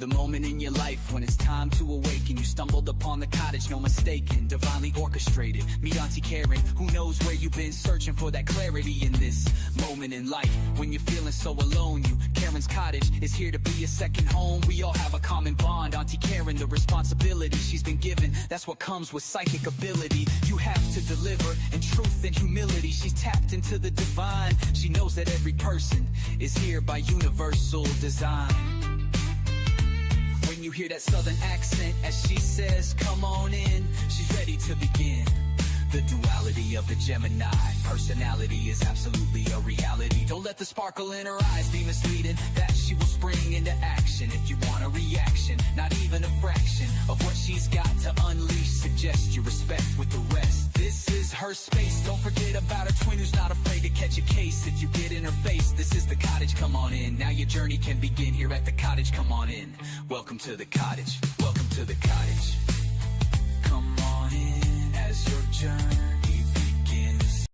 The moment in your life when it's time to awaken. You stumbled upon the cottage, no mistaken, divinely orchestrated. Meet Auntie Karen, who knows where you've been searching for that clarity in this moment in life. When you're feeling so alone, Karen's Cottage is here to be a second home. We all have a common bond. Auntie Karen, the responsibility she's been given, that's what comes with psychic ability. You have to deliver in truth and humility. She's tapped into the divine. She knows that every person is here by universal design. When you hear that southern accent as she says, come on in, she's ready to begin. The duality of the Gemini personality is absolutely a reality. Don't let the sparkle in her eyes be misleading, that she will spring into action. If you want a reaction, not even a fraction of what she's got to unleash, suggest you respect with the rest. This is her space. Don't forget about her twin who's not afraid to catch a case. If you get in her face, this is the cottage, come on in. Now your journey can begin here at the cottage, come on in. Welcome to the cottage, welcome to the cottage. Come on in as your journey begins.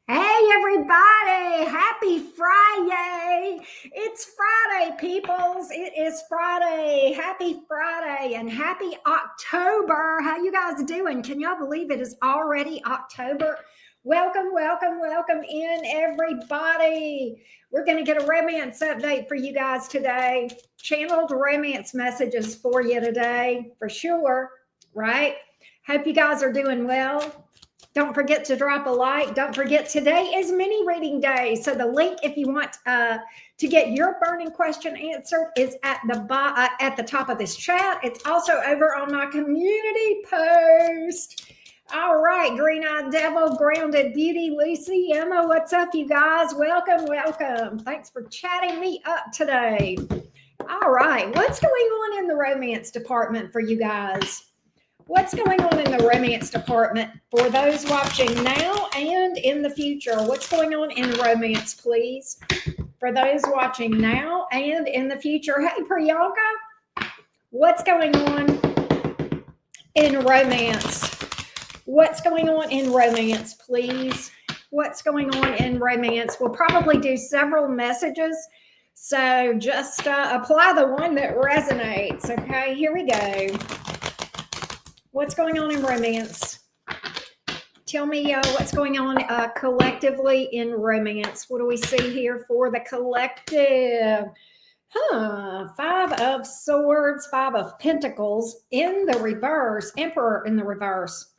Hey everybody, happy Friday. It's Friday, peoples. It is Friday. Happy Friday and happy October. How you guys doing? Can y'all believe it is already October? Welcome, welcome, welcome in everybody. We're going to get a romance update for you guys today. Channeled romance messages for you today, for sure, right? Hope you guys are doing well. Don't forget to drop a like. Don't forget, today is mini reading day. So the link, if you want to get your burning question answered, is at the top of this chat. It's also over on my community post. All right, Green-Eyed Devil, Grounded Beauty, Lucy, Emma, what's up, you guys? Welcome, welcome. Thanks for chatting me up today. All right, what's going on in the romance department for you guys? What's going on in the romance department for those watching now and in the future? What's going on in romance, please? For those watching now and in the future. Hey, Priyanka, what's going on in romance? What's going on in romance, please? What's going on in romance? We'll probably do several messages, so just apply the one that resonates. Okay, here we go. What's going on in romance? Tell me what's going on collectively in romance. What do we see here for the collective? Five of Swords, Five of Pentacles in the reverse, Emperor in the reverse.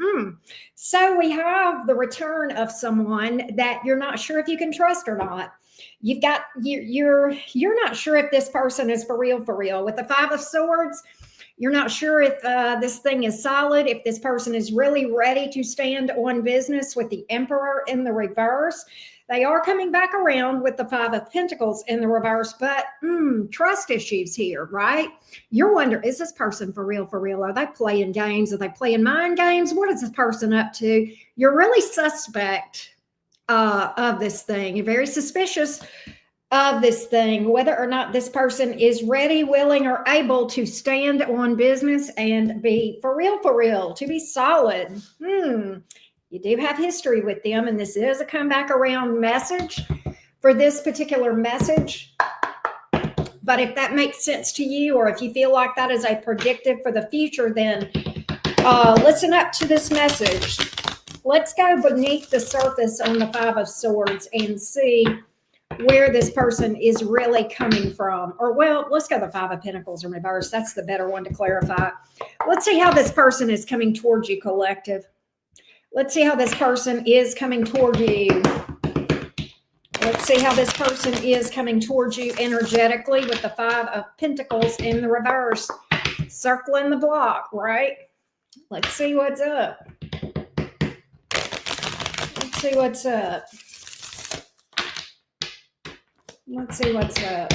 So we have the return of someone that you're not sure if you can trust or not. You're not sure if this person is for real. With the Five of Swords, you're not sure if this thing is solid, if this person is really ready to stand on business with the Emperor in the reverse. They are coming back around with the Five of Pentacles in the reverse, but trust issues here, right? You're wondering, is this person for real? Are they playing games? Are they playing mind games? What is this person up to? You're really suspect of this thing. You're very suspicious of this thing, whether or not this person is ready, willing, or able to stand on business and be for real, to be solid. You do have history with them, and this is a come back around message for this particular message. But if that makes sense to you, or if you feel like that is a predictive for the future, then listen up to this message. Let's go beneath the surface on the Five of Swords and see where this person is really coming from. Or, well, let's go the Five of Pentacles in reverse. That's the better one to clarify. Let's see how this person is coming towards you, collective. Let's see how this person is coming toward you. Let's see how this person is coming towards you energetically with the Five of Pentacles in the reverse. Circling the block, right? Let's see what's up. Let's see what's up. Let's see what's up.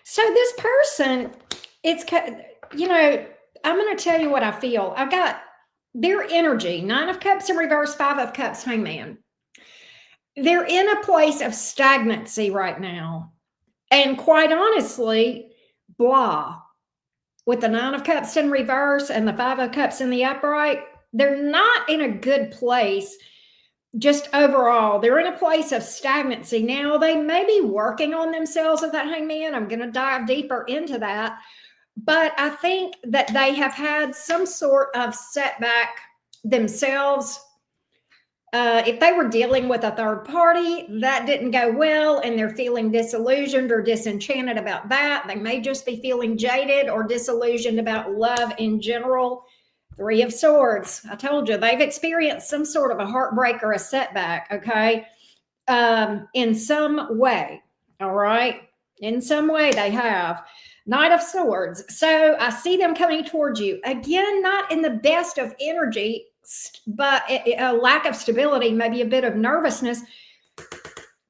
So this person, it's, I'm going to tell you what I feel. I've got their energy, 9 of Cups in reverse, 5 of Cups, Hangman. They're in a place of stagnancy right now. And quite honestly, blah. With the 9 of Cups in reverse and the 5 of Cups in the upright, they're not in a good place. Just overall, they're in a place of stagnancy. Now, they may be working on themselves with that Hangman. I'm going to dive deeper into that. But I think that they have had some sort of setback themselves. If they were dealing with a third party, that didn't go well, and they're feeling disillusioned or disenchanted about that. They may just be feeling jaded or disillusioned about love in general. 3 of Swords. I told you, they've experienced some sort of a heartbreak or a setback, okay? In some way, all right? In some way they have. Knight of Swords. So I see them coming towards you. Again, not in the best of energy, but a lack of stability, maybe a bit of nervousness.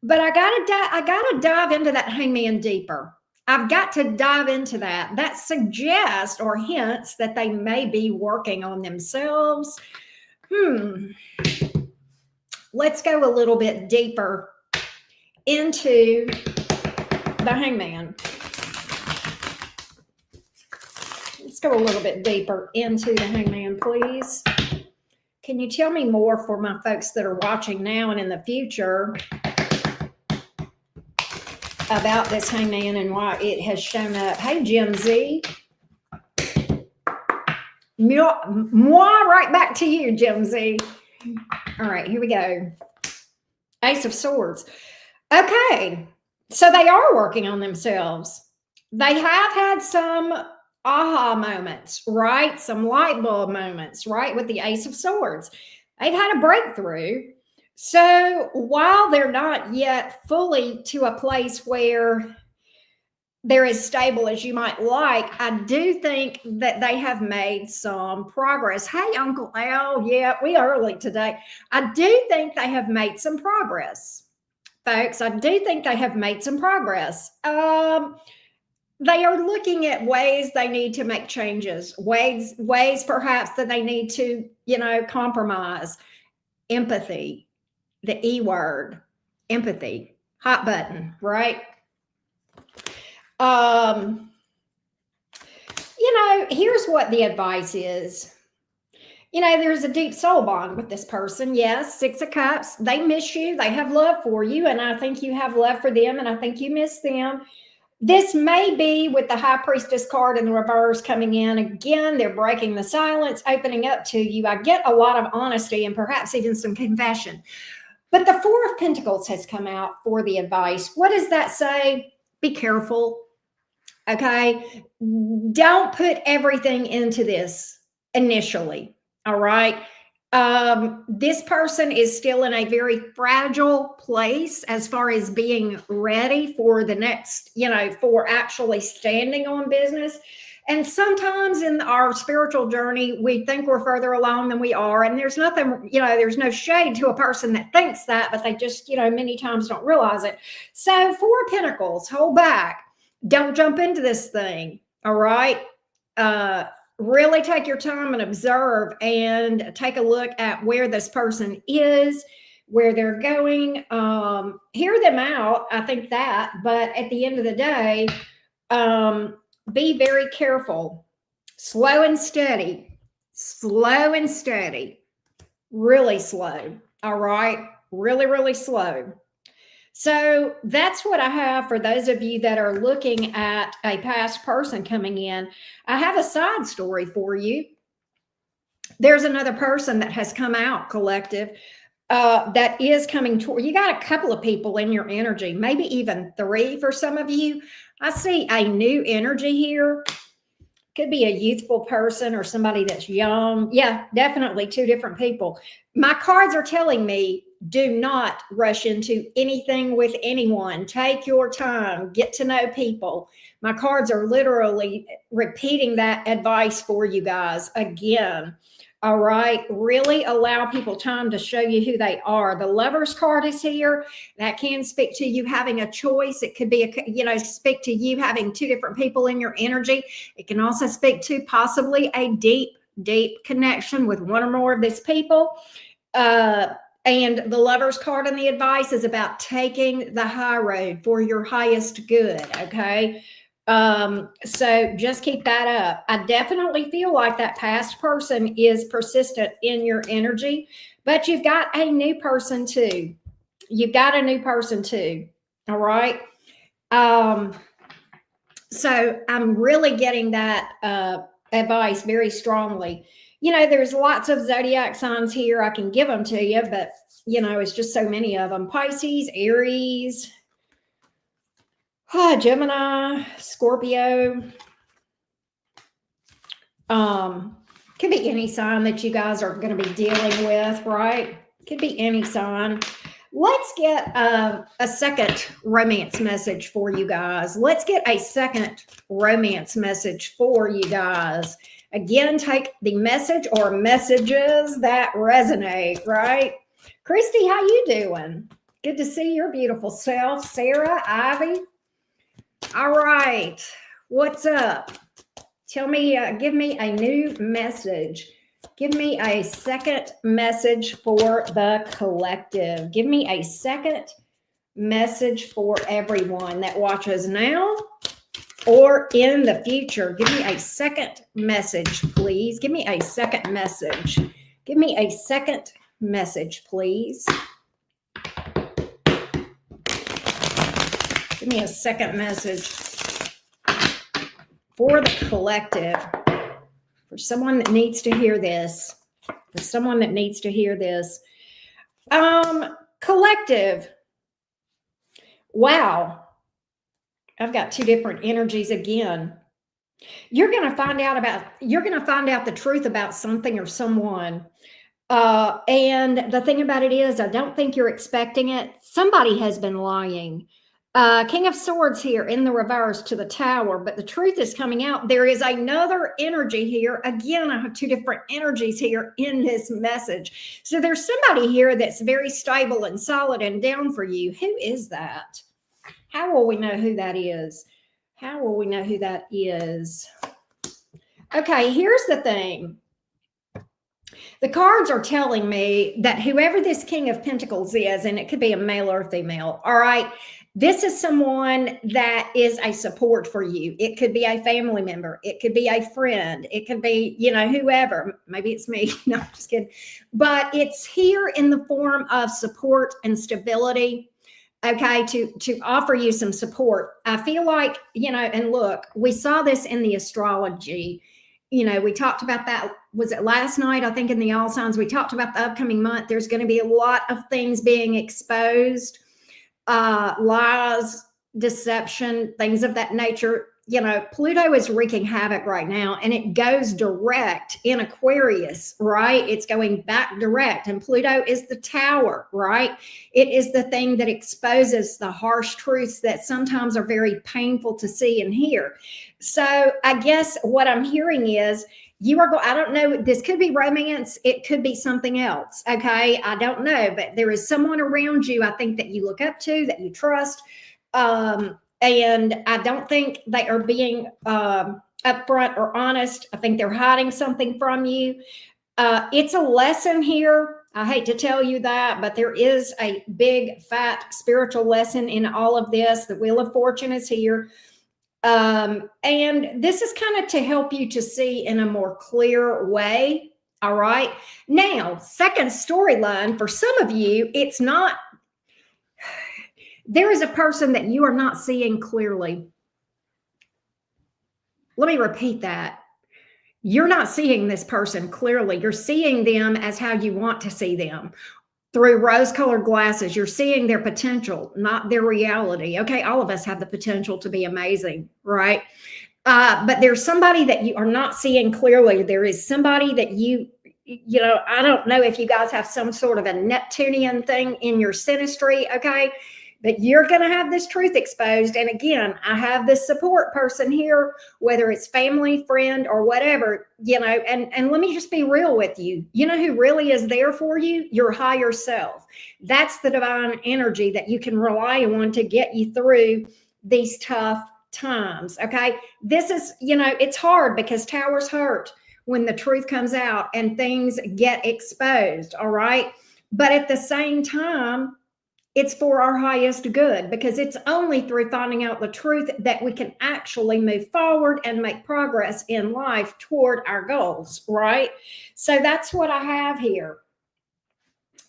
But I gotta dive into that Hangman deeper. I've got to dive into that. That suggests or hints that they may be working on themselves. Let's go a little bit deeper into the Hangman. Let's go a little bit deeper into the Hangman, please. Can you tell me more for my folks that are watching now and in the future about this Hangman and why it has shown up? Hey, Jim Z. Moi, right back to you, Jim Z. All right, here we go. Ace of Swords. Okay, so they are working on themselves. They have had some aha moments, right? Some light bulb moments, right? With the Ace of Swords. They've had a breakthrough. So while they're not yet fully to a place where they're as stable as you might like, I do think that they have made some progress. Hey, Uncle Al. Yeah, we early today. I do think they have made some progress, folks. I do think they have made some progress. They are looking at ways they need to make changes, ways perhaps that they need to, compromise. Empathy, the E word, empathy, hot button, right? Here's what the advice is. There's a deep soul bond with this person. Yes, 6 of Cups. They miss you. They have love for you. And I think you have love for them. And I think you miss them. This may be with the High Priestess card in the reverse coming in. Again, they're breaking the silence, opening up to you. I get a lot of honesty and perhaps even some confession. But the 4 of Pentacles has come out for the advice. What does that say? Be careful. Okay? Don't put everything into this initially. All right? This person is still in a very fragile place as far as being ready for the next, for actually standing on business. And sometimes in our spiritual journey, we think we're further along than we are. And there's nothing, there's no shade to a person that thinks that, but they just, many times don't realize it. So 4 of Pentacles, hold back. Don't jump into this thing. All right. Really take your time and observe and take a look at where this person is, where they're going. Hear them out. I think that, but at the end of the day, be very careful. Slow and steady. Slow and steady. Really slow. All right. Really, really slow. So that's what I have for those of you that are looking at a past person coming in. I have a side story for you. There's another person that has come out, collective, that is coming toward you. Got a couple of people in your energy, maybe even 3 for some of you. I see a new energy here. Could be a youthful person or somebody that's young. Yeah, definitely 2 different people. My cards are telling me, do not rush into anything with anyone. Take your time. Get to know people. My cards are literally repeating that advice for you guys again. All right. Really allow people time to show you who they are. The Lover's card is here. That can speak to you having a choice. It could be, speak to you having two different people in your energy. It can also speak to possibly a deep, deep connection with one or more of these people. And the Lover's card and the advice is about taking the high road for your highest good. Okay. So just keep that up. I definitely feel like that past person is persistent in your energy, but you've got a new person too. You've got a new person too. All right. So I'm really getting that advice very strongly. There's lots of zodiac signs here. I can give them to you, but it's just so many of them. Pisces, Aries, Gemini, Scorpio. Could be any sign that you guys are going to be dealing with, right? Could be any sign. Let's get a second romance message for you guys. Let's get a second romance message for you guys. Again, take the message or messages that resonate, right? Christy, how you doing? Good to see your beautiful self. Sarah, Ivy. All right. What's up? Tell me, give me a new message. Give me a second message for the collective. Give me a second message for everyone that watches now or in the future. Give me a second message, please. Give me a second message. Give me a second message, please. Give me a second message for the collective. For someone that needs to hear this. For someone that needs to hear this. Collective. Wow. I've got two different energies again. You're going to find out the truth about something or someone. And the thing about it is, I don't think you're expecting it. Somebody has been lying. King of Swords here in the reverse to the Tower, but the truth is coming out. There is another energy here. Again, I have two different energies here in this message. So there's somebody here that's very stable and solid and down for you. Who is that? How will we know who that is? How will we know who that is? Okay, here's the thing. The cards are telling me that whoever this King of Pentacles is, and it could be a male or a female, all right, this is someone that is a support for you. It could be a family member. It could be a friend. It could be, whoever. Maybe it's me. No, I'm just kidding. But it's here in the form of support and stability, okay, to offer you some support. I feel like, and look, we saw this in the astrology. We talked about that. Was it last night? I think in the All Signs, we talked about the upcoming month. There's going to be a lot of things being exposed. Lies, deception, things of that nature. Pluto is wreaking havoc right now, and it goes direct in Aquarius, right? It's going back direct, and Pluto is the Tower, right? It is the thing that exposes the harsh truths that sometimes are very painful to see and hear. So I guess what I'm hearing is I don't know, this could be romance. It could be something else. Okay. I don't know, but there is someone around you, I think, that you look up to, that you trust. And I don't think they are being upfront or honest. I think they're hiding something from you. It's a lesson here. I hate to tell you that, but there is a big, fat spiritual lesson in all of this. The Wheel of Fortune is here. And this is kind of to help you to see in a more clear way. All right. Now, second storyline for some of you, it's not, there is a person that you are not seeing clearly. Let me repeat that. You're not seeing this person clearly. You're seeing them as how you want to see them. Through rose-colored glasses, you're seeing their potential, not their reality. Okay, all of us have the potential to be amazing, right? But there's somebody that you are not seeing clearly. There is somebody that I don't know if you guys have some sort of a Neptunian thing in your synastry, okay? But you're going to have this truth exposed. And again, I have this support person here, whether it's family, friend, or whatever, and let me just be real with you. You know who really is there for you? Your higher self. That's the divine energy that you can rely on to get you through these tough times. Okay. This is, it's hard because towers hurt when the truth comes out and things get exposed. All right. But at the same time, it's for our highest good, because it's only through finding out the truth that we can actually move forward and make progress in life toward our goals, right? So that's what I have here.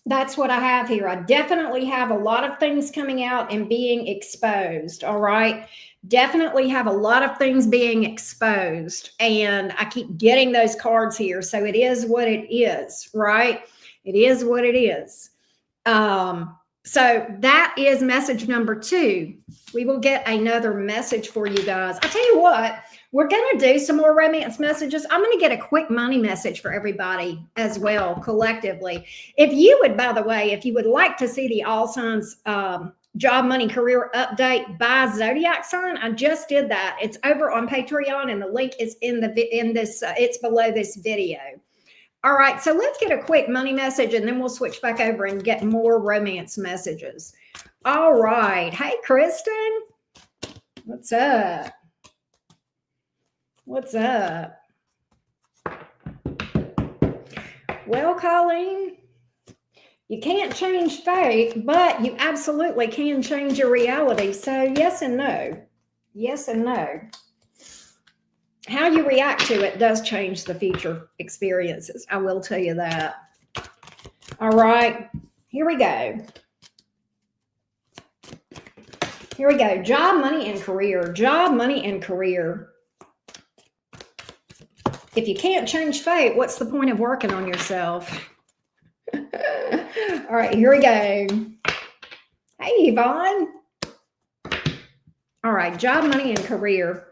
That's what I have here. I definitely have a lot of things coming out and being exposed, all right? Definitely have a lot of things being exposed, and I keep getting those cards here. So it is what it is, right? It is what it is. So that is message number 2. We will get another message for you guys. I tell you what, we're going to do some more romance messages. I'm going to get a quick money message for everybody as well, collectively. If you would, by the way, if you would like to see the all signs job, money, career update by zodiac sign, I just did that. It's over on Patreon, and the link is it's below this video. All right, so let's get a quick money message, and then we'll switch back over and get more romance messages. All right. Hey, Kristen. What's up? What's up? Well, Colleen, you can't change fate, but you absolutely can change your reality. So yes and no. Yes and no. How you react to it does change the future experiences. I will tell you that. All right, here we go. Here we go. Job, money, and career. Job, money, and career. If you can't change fate, what's the point of working on yourself? All right, here we go. Hey, Yvonne. All right, job, money, and career.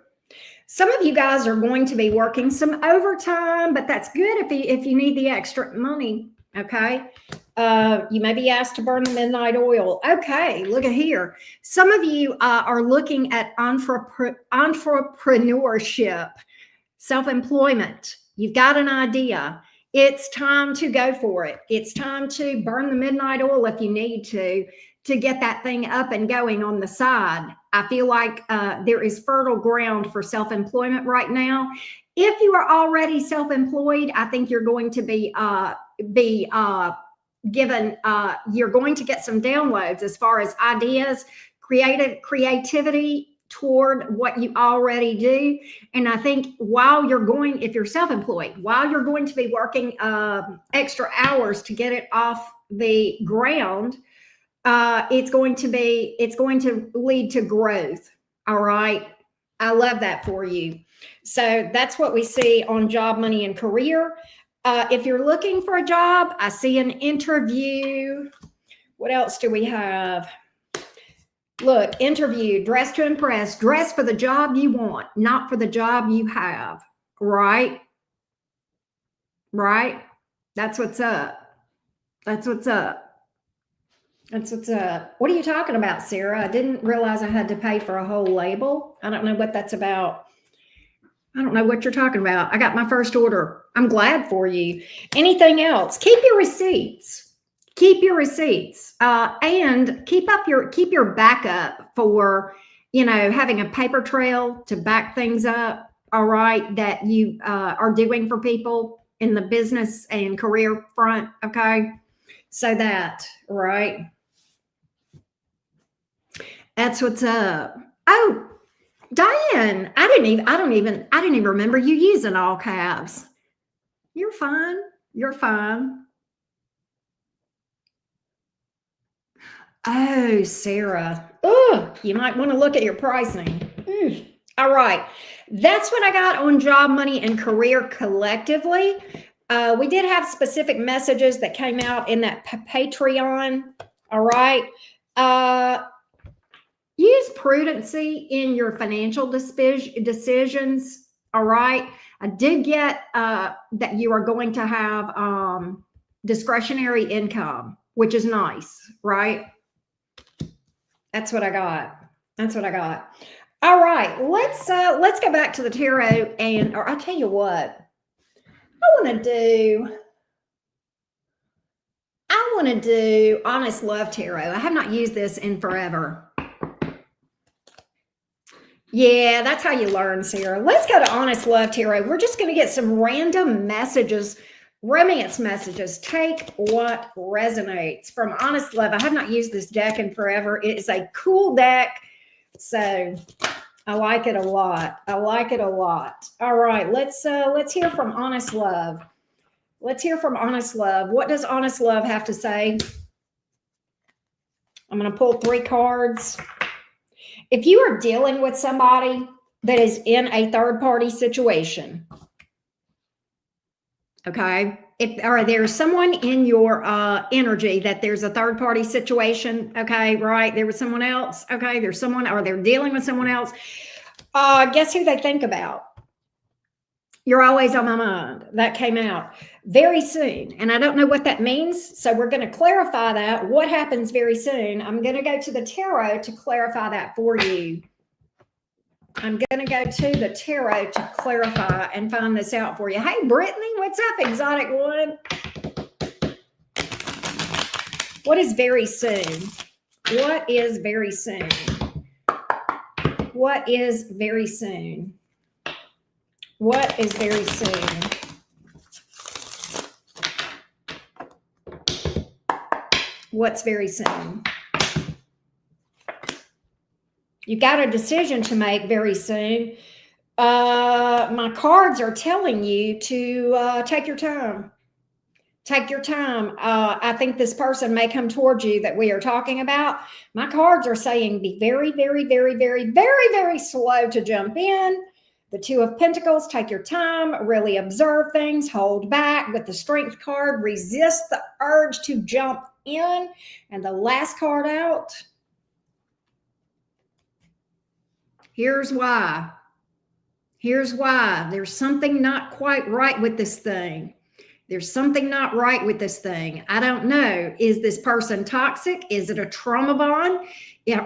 Some of you guys are going to be working some overtime, but that's good if you need the extra money, okay? You may be asked to burn the midnight oil. Okay, look at here. Some of you are looking at entrepreneurship, self-employment. You've got an idea. It's time to go for it. It's time to burn the midnight oil if you need to get that thing up and going on the side. I feel like there is fertile ground for self-employment right now. If you are already self-employed, I think you're going to be given, you're going to get some downloads as far as ideas, creativity toward what you already do. And I think if you're self-employed, while you're going to be working extra hours to get it off the ground, it's going to lead to growth. All right. I love that for you. So that's what we see on job, money, and career. If you're looking for a job, I see an interview. What else do we have? Look, interview, dress to impress, dress for the job you want, not for the job you have. Right? Right? That's what's up. That's what's up. That's what's up. What are you talking about, Sarah? I didn't realize I had to pay for a whole label. I don't know what that's about. I don't know what you're talking about. I got my first order. I'm glad for you. Anything else? Keep your receipts. Keep your receipts. And keep your backup for, having a paper trail to back things up, all right, that you are doing for people in the business and career front, okay? So that, right? That's what's up. Oh, Diane, I didn't even remember you using all caps. You're fine. You're fine. Oh, Sarah. Oh, you might want to look at your pricing. All right. That's what I got on job, money, and career collectively. We did have specific messages that came out in that Patreon. All right. Use prudency in your financial decisions. All right. I did get that you are going to have discretionary income, which is nice, right? That's what I got. That's what I got. All right, let's go back to the tarot, and or I'll tell you what. I want to do Honest Love Tarot. I have not used this in forever. Yeah, that's how you learn, Sarah. Let's go to Honest Love Tarot. We're just going to get some random messages, romance messages. Take what resonates from Honest Love. I have not used this deck in forever. It is a cool deck, so I like it a lot. I like it a lot. All right, let's hear from Honest Love. Let's hear from Honest Love. What does Honest Love have to say? I'm going to pull 3 cards. If you are dealing with somebody that is in a third-party situation, okay, or there's someone in your energy that there's a third-party situation, okay, right? There was someone else, okay, there's someone, or they're dealing with someone else. Guess who they think about? You're always on my mind. That came out very soon. And I don't know what that means. So we're going to clarify that. What happens very soon? I'm going to go to the tarot to clarify that for you. I'm going to go to the tarot to clarify and find this out for you. Hey, Brittany, what's up, Exotic One? What is very soon? What is very soon? What is very soon? What is very soon? What's very soon? You got a decision to make very soon. My cards are telling you to take your time. Take your time. I think this person may come towards you that we are talking about. My cards are saying be very, very, very, very, very, very slow to jump in. The 2 of Pentacles, take your time, really observe things, hold back. With the Strength card, resist the urge to jump in. And the last card out, here's why. Here's why. There's something not quite right with this thing. There's something not right with this thing. I don't know. Is this person toxic? Is it a trauma bond?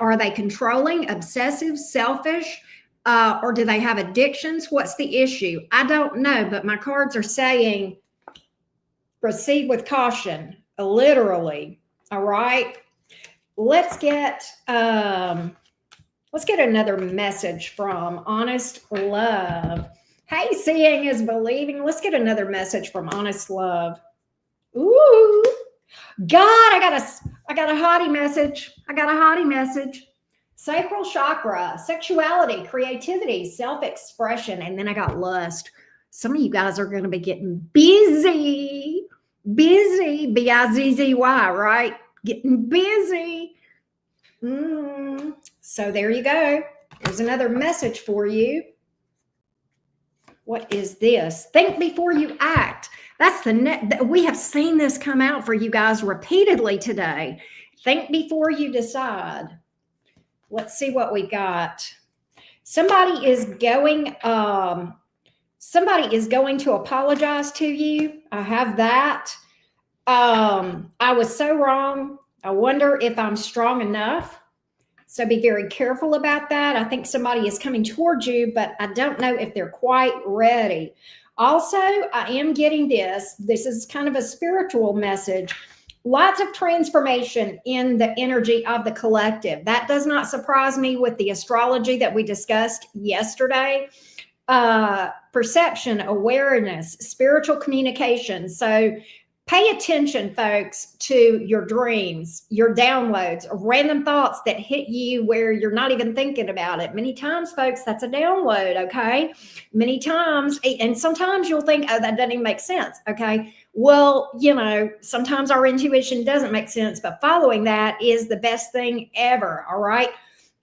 Are they controlling, obsessive, selfish? Or do they have addictions? What's the issue? I don't know, but my cards are saying proceed with caution, literally. All right. Let's get another message from Honest Love. Hey, seeing is believing. Let's get another message from Honest Love. Ooh, God, I got a hottie message. I got a hottie message. Sacral chakra, sexuality, creativity, self-expression, and then I got lust. Some of you guys are going to be getting busy, B-I-Z-Z-Y, right? Getting busy. So there you go. There's another message for you. What is this? Think before you act. That's we have seen this come out for you guys repeatedly today. Think before you decide. Let's see what we got. Somebody is going to apologize to you. I have that. I was so wrong. I wonder if I'm strong enough. So be very careful about that. I think somebody is coming towards you, but I don't know if they're quite ready. Also, I am getting this. This is kind of a spiritual message. Lots of transformation in the energy of the collective. That does not surprise me with the astrology that we discussed yesterday. Perception, awareness, spiritual communication. So pay attention, folks, to your dreams, your downloads, random thoughts that hit you where you're not even thinking about it. Many times, folks, that's a download, okay? Many times, and sometimes you'll think, oh, that doesn't even make sense, okay? Well, sometimes our intuition doesn't make sense, but following that is the best thing ever, all right?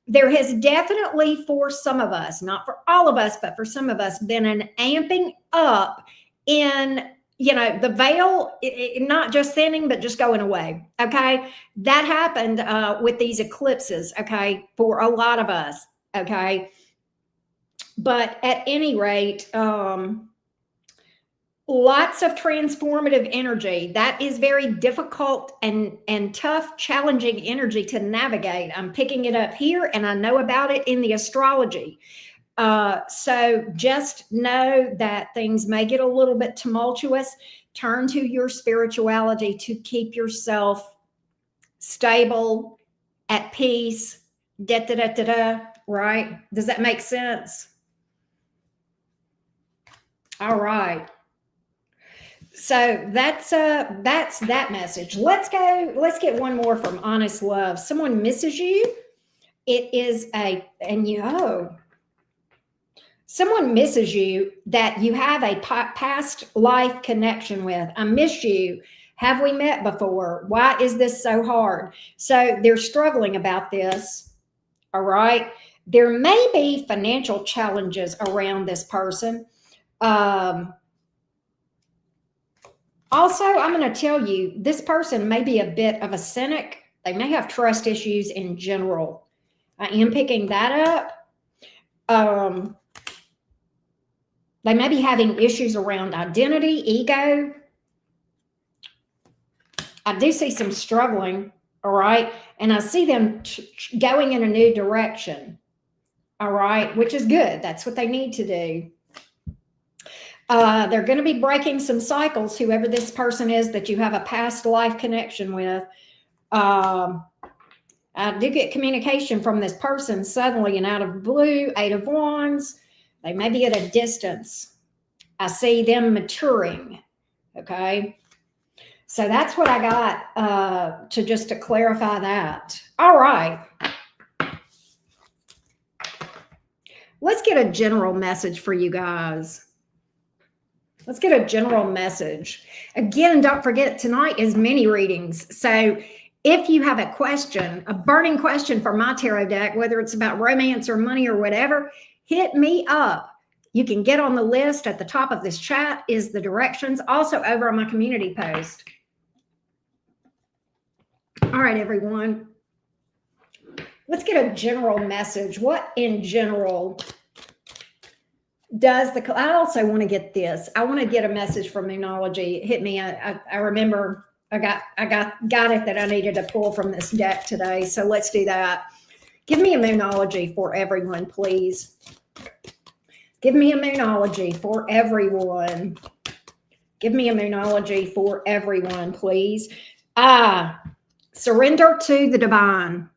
There has definitely, for some of us, not for all of us, but for some of us, been an amping up in the veil, not just thinning, but just going away. Okay. That happened with these eclipses. Okay. For a lot of us. Okay. But at any rate, Lots of transformative energy. That is very difficult and tough, challenging energy to navigate. I'm picking it up here, and I know about it in the astrology. So just know that things may get a little bit tumultuous. Turn to your spirituality to keep yourself stable, at peace, right? Does that make sense? All right. So that's that message. Let's get one more from Honest Love. Someone misses you. It is someone misses you that you have a past life connection with. I miss you. Have we met before? Why is this so hard? So they're struggling about this. All right. There may be financial challenges around this person. Also, I'm going to tell you, this person may be a bit of a cynic. They may have trust issues in general. I am picking that up. They may be having issues around identity, ego. I do see some struggling, all right? And I see them going in a new direction, all right, which is good. That's what they need to do. They're going to be breaking some cycles, whoever this person is that you have a past life connection with. I do get communication from this person suddenly and out of blue, 8 of Wands. They may be at a distance. I see them maturing, okay? So that's what I got to clarify that. All right. Let's get a general message for you guys. Let's get a general message. Again, don't forget, tonight is mini readings. So if you have a question, a burning question for my tarot deck, whether it's about romance or money or whatever, hit me up. You can get on the list at the top of this chat is the directions, also over on my community post. All right, everyone. Let's get a general message. What in general does the, I also want to get this. I want to get a message from Moonology. It hit me. I remember I got it that I needed to pull from this deck today. So let's do that. Give me a Moonology for everyone, please. Give me a Moonology for everyone. Give me a Moonology for everyone, please. Surrender to the divine.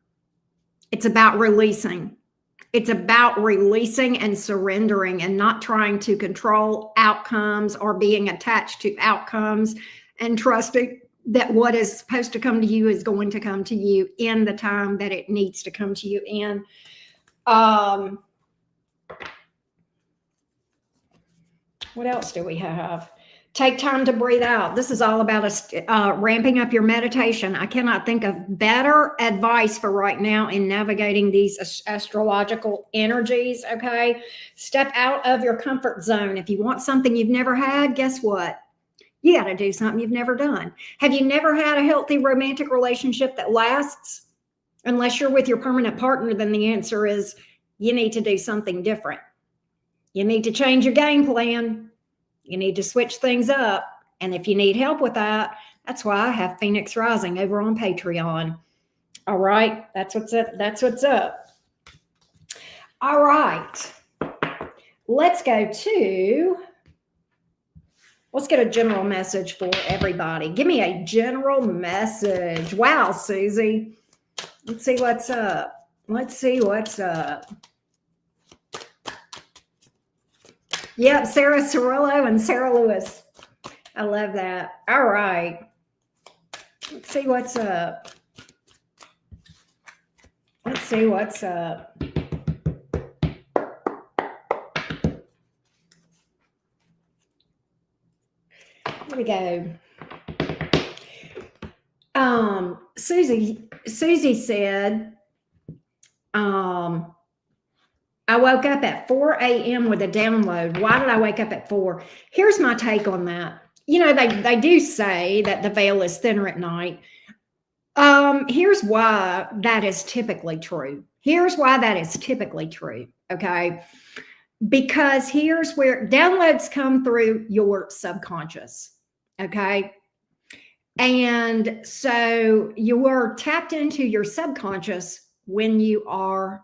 It's about releasing. It's about releasing and surrendering and not trying to control outcomes or being attached to outcomes, and trusting that what is supposed to come to you is going to come to you in the time that it needs to come to you in. What else do we have? Take time to breathe out. This is all about ramping up your meditation. I cannot think of better advice for right now in navigating these astrological energies, okay? Step out of your comfort zone. If you want something you've never had, guess what? You got to do something you've never done. Have you never had a healthy romantic relationship that lasts? Unless you're with your permanent partner, then the answer is you need to do something different. You need to change your game plan. You need to switch things up. And if you need help with that, that's why I have Phoenix Rising over on Patreon. All right. That's what's up. That's what's up. All right. Let's get a general message for everybody. Give me a general message. Wow, Susie. Let's see what's up. Let's see what's up. Yep, Sarah Cirillo and Sarah Lewis. I love that. All right. Let's see what's up. Let's see what's up. Here we go. Susie said, I woke up at 4 a.m. with a download. Why did I wake up at 4? Here's my take on that. You know, they do say that the veil is thinner at night. Here's why that is typically true. Okay. because here's where downloads come through your subconscious. Okay. And so you are tapped into your subconscious when you are,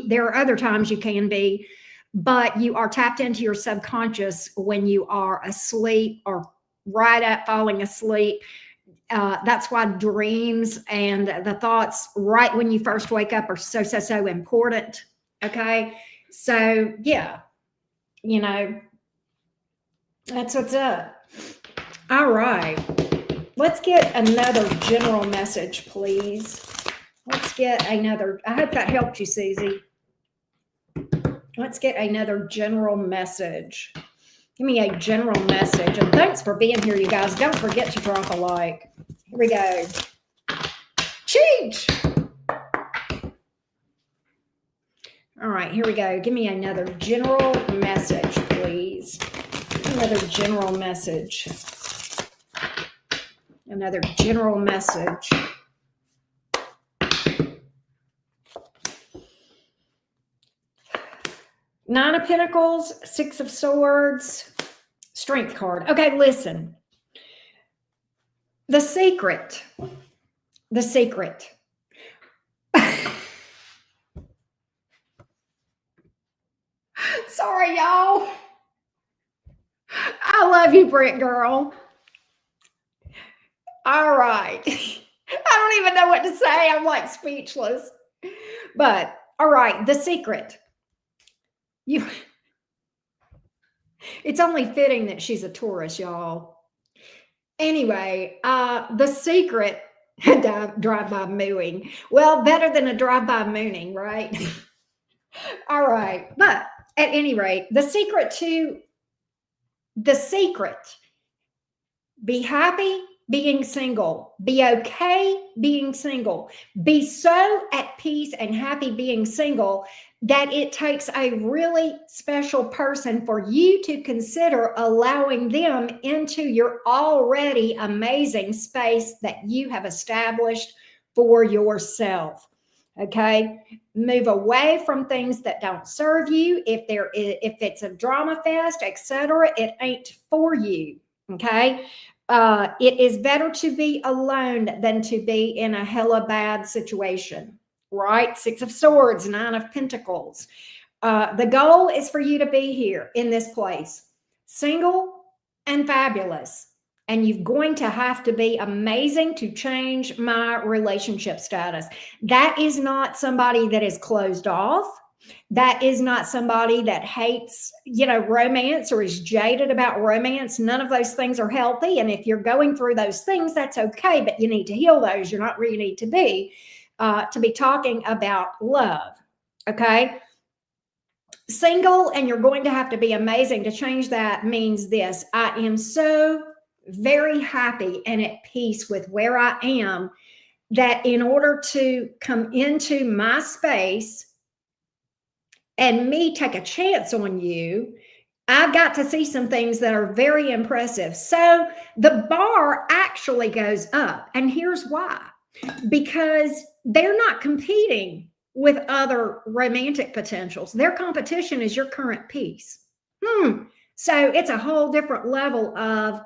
there are other times you can be, but you are tapped into your subconscious when you are asleep or right at falling asleep. That's why dreams and the thoughts right when you first wake up are so important. Okay. So, yeah, that's what's up. All right. Let's get another general message, please. Let's get another. I hope that helped you, Susie. Let's get another general message. Give me a general message. And thanks for being here, you guys. Don't forget to drop a like. Here we go. Cheech. All right, here we go. Give me another general message, please. Another general message. Another general message. Nine of Pentacles, Six of Swords, Strength card. Okay, listen. The secret. The secret. Sorry, y'all. I love you, Britt girl. All right. I don't even know what to say. I'm like speechless. But all right, the secret. It's only fitting that she's a Taurus, y'all. Anyway, the secret, drive-by mooing. Well, better than a drive-by mooning, right? All right. But at any rate, the secret, be happy being single, be okay being single, be so at peace and happy being single that it takes a really special person for you to consider allowing them into your already amazing space that you have established for yourself. Okay, move away from things that don't serve you. If it's a drama fest, etc., it ain't for you. Okay, it is better to be alone than to be in a hella bad situation. Right? Six of Swords, Nine of Pentacles. The goal is for you to be here in this place, single and fabulous. And you're going to have to be amazing to change my relationship status. That is not somebody that is closed off. That is not somebody that hates, romance or is jaded about romance. None of those things are healthy. And if you're going through those things, that's okay, but you need to heal those. You're not where you need to be talking about love. Okay. Single, and you're going to have to be amazing to change that means this. I am so very happy and at peace with where I am that in order to come into my space and me take a chance on you, I've got to see some things that are very impressive. So the bar actually goes up. And here's why. Because they're not competing with other romantic potentials. Their competition is your current peace. So it's a whole different level of,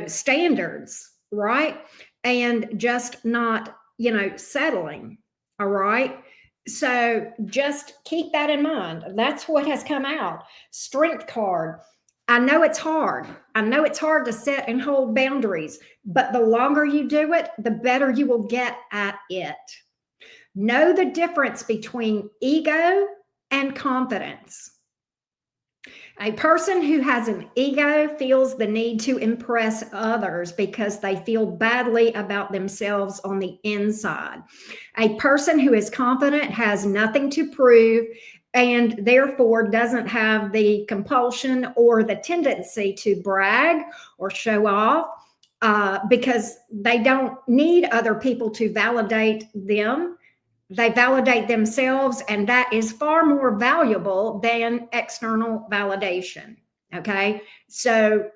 standards, right? And just not, settling. All right. So just keep that in mind. That's what has come out. Strength card. I know it's hard. I know it's hard to set and hold boundaries, but the longer you do it, the better you will get at it. Know the difference between ego and confidence. A person who has an ego feels the need to impress others because they feel badly about themselves on the inside. A person who is confident has nothing to prove and therefore doesn't have the compulsion or the tendency to brag or show off because they don't need other people to validate them. They validate themselves, and that is far more valuable than external validation. Okay, so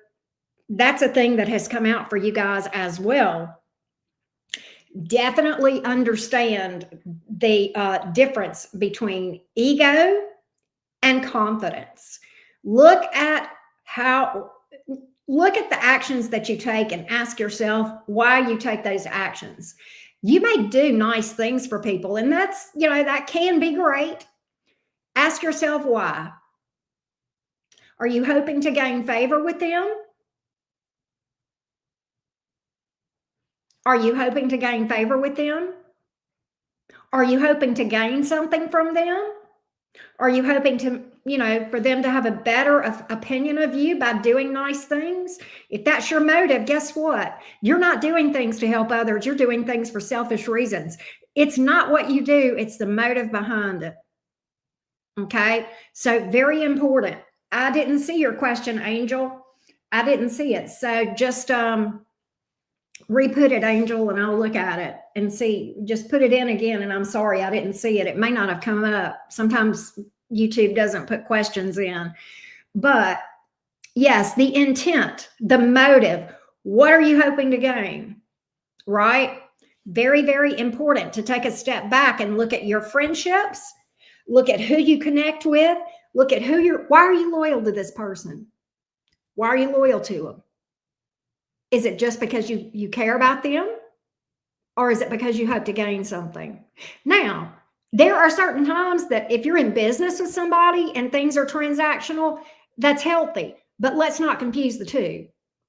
that's a thing that has come out for you guys as well. Definitely understand the difference between ego and confidence. Look at the actions that you take and ask yourself why you take those actions. You may do nice things for people, and that's, that can be great. Ask yourself why. Are you hoping to gain favor with them? Are you hoping to gain favor with them? Are you hoping to gain something from them? Are you hoping to, for them to have a better opinion of you by doing nice things? If that's your motive, guess what? You're not doing things to help others. You're doing things for selfish reasons. It's not what you do, it's the motive behind it. Okay? So very important. I didn't see your question, Angel. I didn't see it. So just re-put it, Angel, and I'll look at it and see. Just put it in again, and I'm sorry I didn't see it. It may not have come up. Sometimes YouTube doesn't put questions in. But yes, the intent, the motive. What are you hoping to gain? Right? Very, very important to take a step back and look at your friendships, look at who you connect with, look at why are you loyal to this person? Why are you loyal to them? Is it just because you care about them? Or is it because you hope to gain something? Now, there are certain times that if you're in business with somebody and things are transactional, that's healthy. But let's not confuse the two.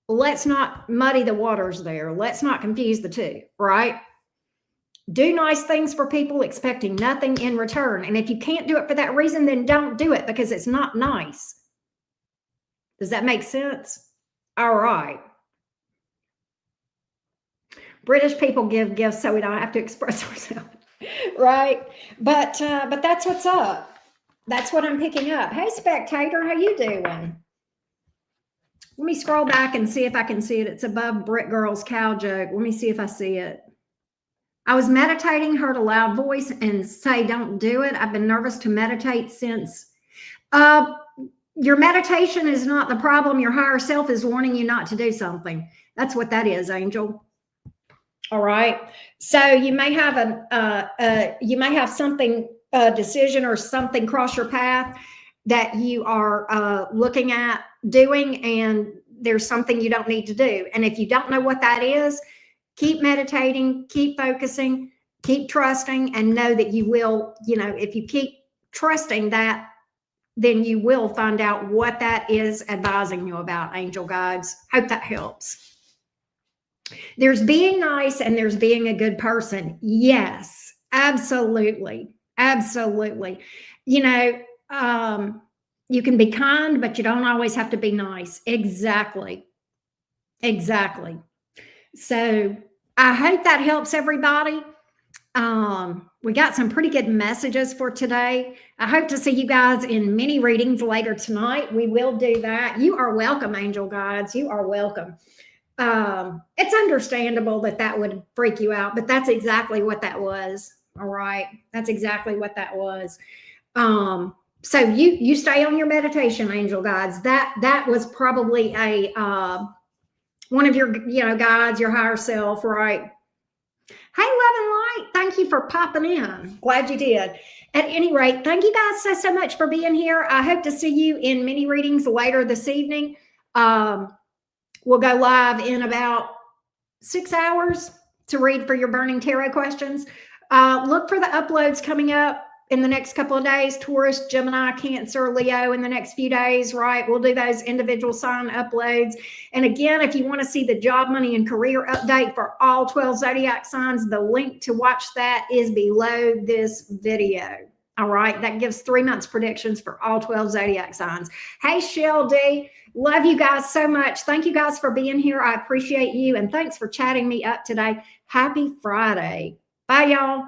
Let's not muddy the waters there. Let's not confuse the two, right? Do nice things for people expecting nothing in return. And if you can't do it for that reason, then don't do it because it's not nice. Does that make sense? All right. British people give gifts so we don't have to express ourselves, right? But that's what's up. That's what I'm picking up. Hey, spectator, how you doing? Let me scroll back and see if I can see it. It's above Brit Girl's cow joke. Let me see if I see it. I was meditating, heard a loud voice and say, don't do it. I've been nervous to meditate since. Your meditation is not the problem. Your higher self is warning you not to do something. That's what that is, Angel. All right. So you may have something, a decision or something cross your path that you are looking at doing, and there's something you don't need to do. And if you don't know what that is, keep meditating, keep focusing, keep trusting, and know that you will, if you keep trusting that, then you will find out what that is advising you about, angel guides. Hope that helps. There's being nice and there's being a good person. Yes, absolutely. Absolutely. You can be kind, but you don't always have to be nice. Exactly. Exactly. So I hope that helps everybody. We got some pretty good messages for today. I hope to see you guys in mini readings later tonight. We will do that. You are welcome, angel guides. You are welcome. It's understandable that would freak you out, but that's exactly what that was. All right. That's exactly what that was. So you stay on your meditation, angel guides. That was probably a, one of your, guides, your higher self, right? Hey, love and light. Thank you for popping in. Glad you did. At any rate, thank you guys so much for being here. I hope to see you in mini readings later this evening. We'll go live in about 6 hours to read for your burning tarot questions. Look for the uploads coming up in the next couple of days. Taurus, Gemini, Cancer, Leo in the next few days, right? We'll do those individual sign uploads. And again, if you want to see the job, money, and career update for all 12 zodiac signs, the link to watch that is below this video. All right. That gives 3 months predictions for all 12 zodiac signs. Hey, Shell D. Love you guys so much. Thank you guys for being here. I appreciate you. And thanks for chatting me up today. Happy Friday. Bye, y'all.